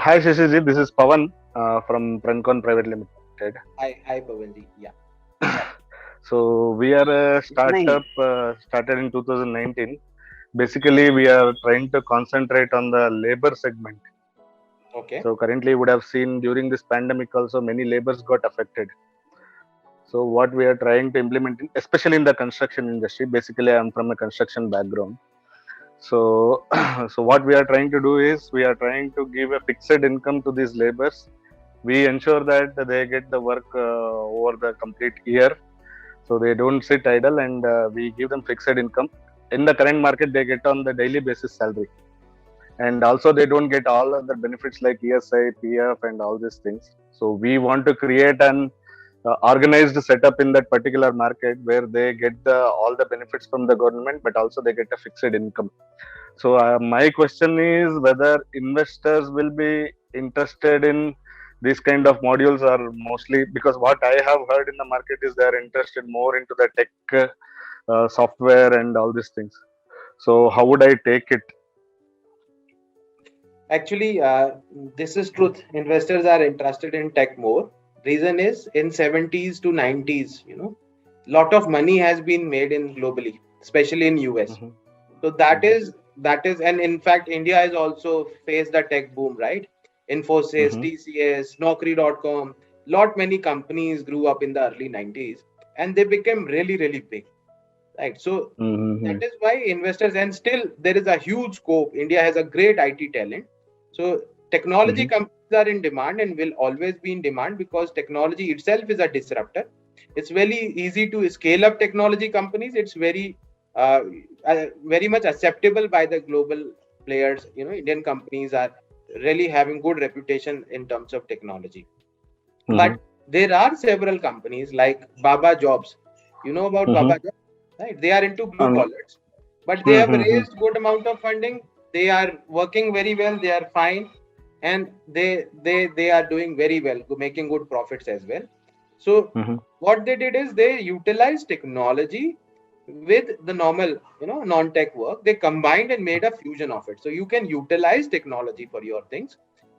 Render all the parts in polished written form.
Hi Shashiji, this is Pavan from Prencon Private Limited. Hi, Pavanji. Yeah. So we are a startup started in 2019. Basically, we are trying to concentrate on the labor segment. Okay. So currently, you would have seen during this pandemic also many labors got affected. So what we are trying to implement, especially in the construction industry. Basically, I'm from a construction background. So, so what we are trying to do is we are trying to give a fixed income to these labors. We ensure that they get the work over the complete year, so they don't sit idle, and we give them fixed income. In the current market, they get on the daily basis salary, and also they don't get all other benefits like ESI, PF, and all these things. So we want to create an organized setup in that particular market where they get the all the benefits from the government, but also they get a fixed income. So my question is whether investors will be interested in these kind of modules, or mostly because what I have heard in the market is they are interested more into the tech, software, and all these things. So how would I take it? Actually, this is truth. Investors are interested in tech more. Reason is in 70s to 90s, lot of money has been made in globally, especially in US. Hmm. So that is, and in fact, India has also faced the tech boom, right? Infosys, Hmm. TCS, Naukri.com, lot many companies grew up in the early 90s and they became really, really big. Right. So that Hmm. is why investors, and still there is a huge scope. India has a great IT talent. So technology Hmm. companies are in demand and will always be in demand because technology itself is a disruptor. It's very easy to scale up technology companies. It's uh, very much acceptable by the global players. Indian companies are really having good reputation in terms of technology. Hmm. But there are several companies like Baba Jobs. You know about Hmm. Baba Jobs, right? They are into blue Um, collars, but they have hmm. raised good amount of funding. They are working very well. They are fine, and they are doing very well, making good profits as well. So Hmm. what they did is they utilized technology with the normal, non-tech work. They combined and made a fusion of it. So you can utilize technology for your things.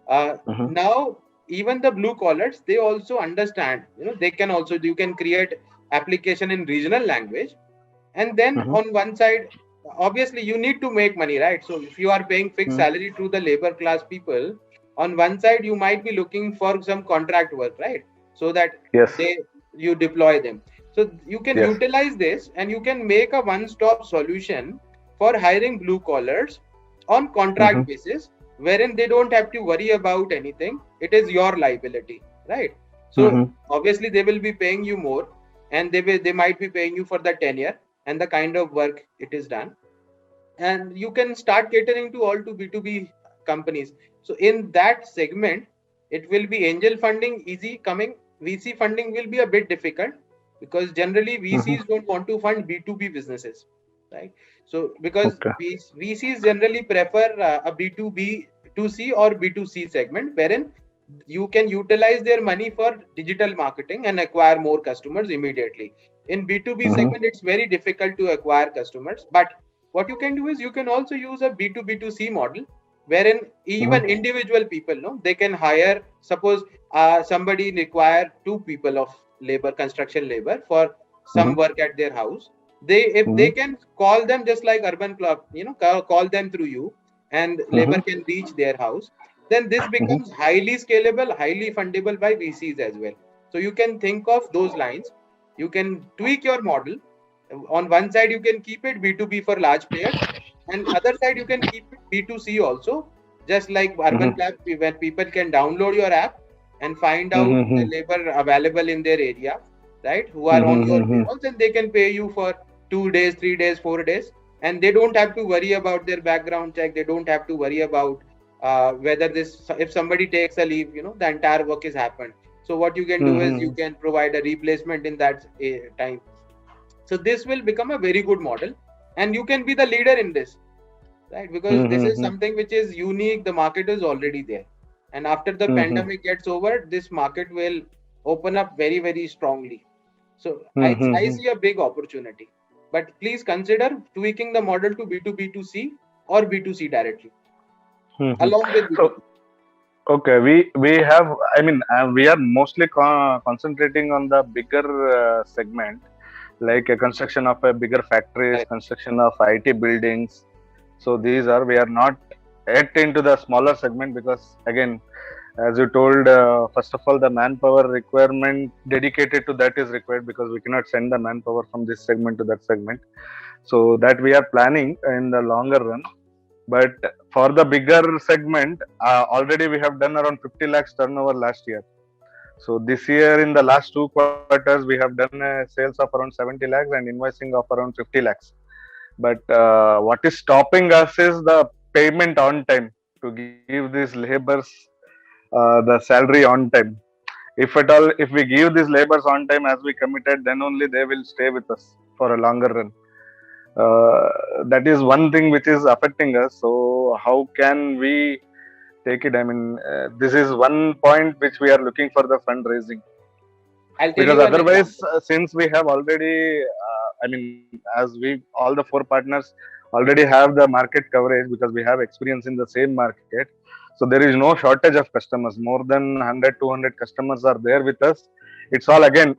Hmm. Now even the blue collars, they also understand, they can also, you can create application in regional language. And then Hmm. on one side, obviously you need to make money, right? So if you are paying fixed Hmm. salary to the labor class people, on one side you might be looking for some contract work, right? So that Yes. they you deploy them. So you can Yes. utilize this and you can make a one stop solution for hiring blue collars on Hmm. contract basis, wherein they don't have to worry about anything. It is your liability, right? So Hmm. obviously they will be paying you more, and they might be paying you for the tenure and the kind of work it is done. And you can start catering to all to B2B companies. So in that segment, it will be angel funding easy coming. VC funding will be a bit difficult because generally Hmm. VCs don't want to fund B2B businesses, right? So because Okay. VCs generally prefer a B2B 2C or B2C segment, wherein you can utilize their money for digital marketing and acquire more customers immediately. In B2B Hmm. segment, it's very difficult to acquire customers, but what you can do is you can also use a B2B2C model, wherein even Hmm. individual people, no, they can hire. Suppose somebody require two people of labor, construction labor for some Hmm. work at their house. If they Hmm. can call them just like Urban Club, call them through you, and labor Hmm. can reach their house. Then this Hmm. becomes highly scalable, highly fundable by VCs as well. So you can think of those lines. You can tweak your model. On one side you can keep it B2B for large players, and other side you can keep it B2C also, just like Urban Hmm. Club, where people can download your app and find out the Hmm. labor available in their area, right, who are on your Hmm. payrolls, and they can pay you for 2 days, 3 days, 4 days, and they don't have to worry about their background check. They don't have to worry about whether this, if somebody takes a leave, the entire work is happened. So what you can do is you Hmm. can provide a replacement in that time. So this will become a very good model, and you can be the leader in this, right? Because this is Hmm. something which is unique. The market is already there, and after the Hmm. pandemic gets over, this market will open up very, very strongly. So I Hmm. see a big opportunity, but please consider tweaking the model to B2B2C or B2C directly, Hmm. along with So B2B. Okay, we have. I mean, we are mostly concentrating on the bigger segment, like a construction of a bigger factories, Right. construction of IT buildings. So these are, we are not yet into the smaller segment because again, as you told, first of all, the manpower requirement dedicated to that is required because we cannot send the manpower from this segment to that segment. So that we are planning in the longer run. But for the bigger segment, already we have done around 50 lakhs turnover last year. So this year, in the last 2 quarters, we have done sales of around 70 lakhs and invoicing of around 50 lakhs. But what is stopping us is the payment on time, to give these laborers the salary on time. If at all, if we give these laborers on time as we committed, then only they will stay with us for a longer run. That is one thing which is affecting us. So how can we take it? I mean, this is one point which we are looking for the fundraising, I'll tell because you an otherwise, example. since we have already, I mean, as we all the four partners already have the market coverage because we have experience in the same market. So there is no shortage of customers. More than 100, 200 customers are there with us. It's all again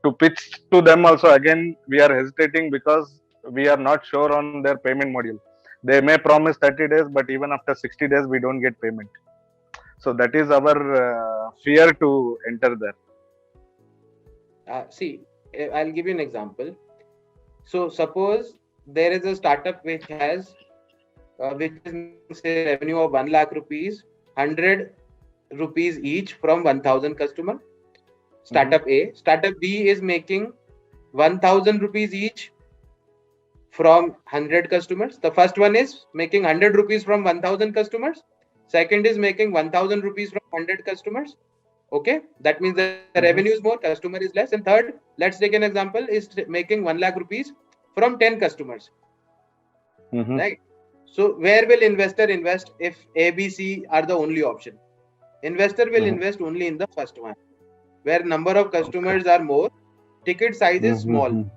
to pitch to them also. Again, we are hesitating because we are not sure on their payment module. They may promise 30 days, but even after 60 days, we don't get payment. So that is our fear to enter there. See, I'll give you an example. So suppose there is a startup which is making say revenue of 1 lakh rupees, 100 rupees each from 1000 customer. Startup A. Startup B is making 1000 rupees each from 100 customers. The first one is making 100 rupees from 1000 customers. Second is making 1000 rupees from 100 customers. Okay, that means the revenue is more, customer is less. And third, let's take an example, is making 1 lakh rupees from 10 customers. Right? So where will investor invest if A, B, C are the only option? Investor will invest only in the first one, where number of customers are more, ticket size is small.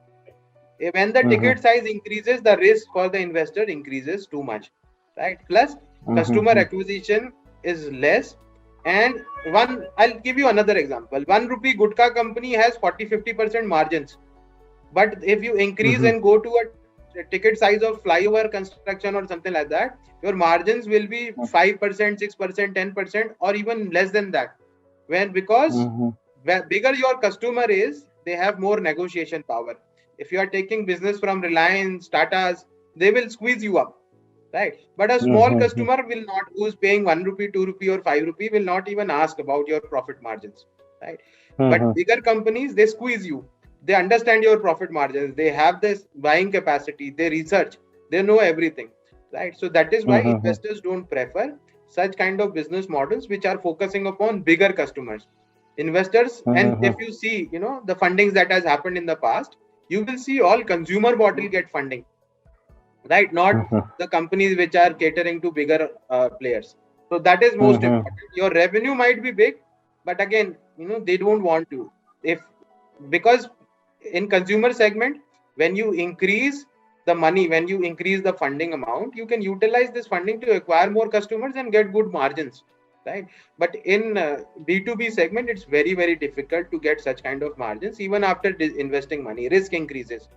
When the ticket size increases, the risk for the investor increases too much, right? Plus customer acquisition is less. And I'll give you another example. 1 rupee gutka company has 40-50% margins, but if you increase and go to a ticket size of flyover construction or something like that, your margins will be 5%, 6%, 10%, or even less than that. Because bigger your customer is, they have more negotiation power. If you are taking business from Reliance, Tatas, they will squeeze you up, right? But a small customer will not, who's paying 1 rupee, 2 rupee, or 5 rupee, will not even ask about your profit margins, right? But bigger companies, they squeeze you. They understand your profit margins. They have this buying capacity. They research. They know everything, right? So that is why investors don't prefer such kind of business models which are focusing upon bigger customers. Investors, and if you see, the fundings that has happened in the past, you will see all consumer bottle get funding, right? Not the companies which are catering to bigger players. So that is most important. Your revenue might be big, but again, they don't want to. Because in consumer segment, when you increase the money, when you increase the funding amount, you can utilize this funding to acquire more customers and get good margins, right? But in B2B segment, it's very, very difficult to get such kind of margins. Even after investing money, risk increases.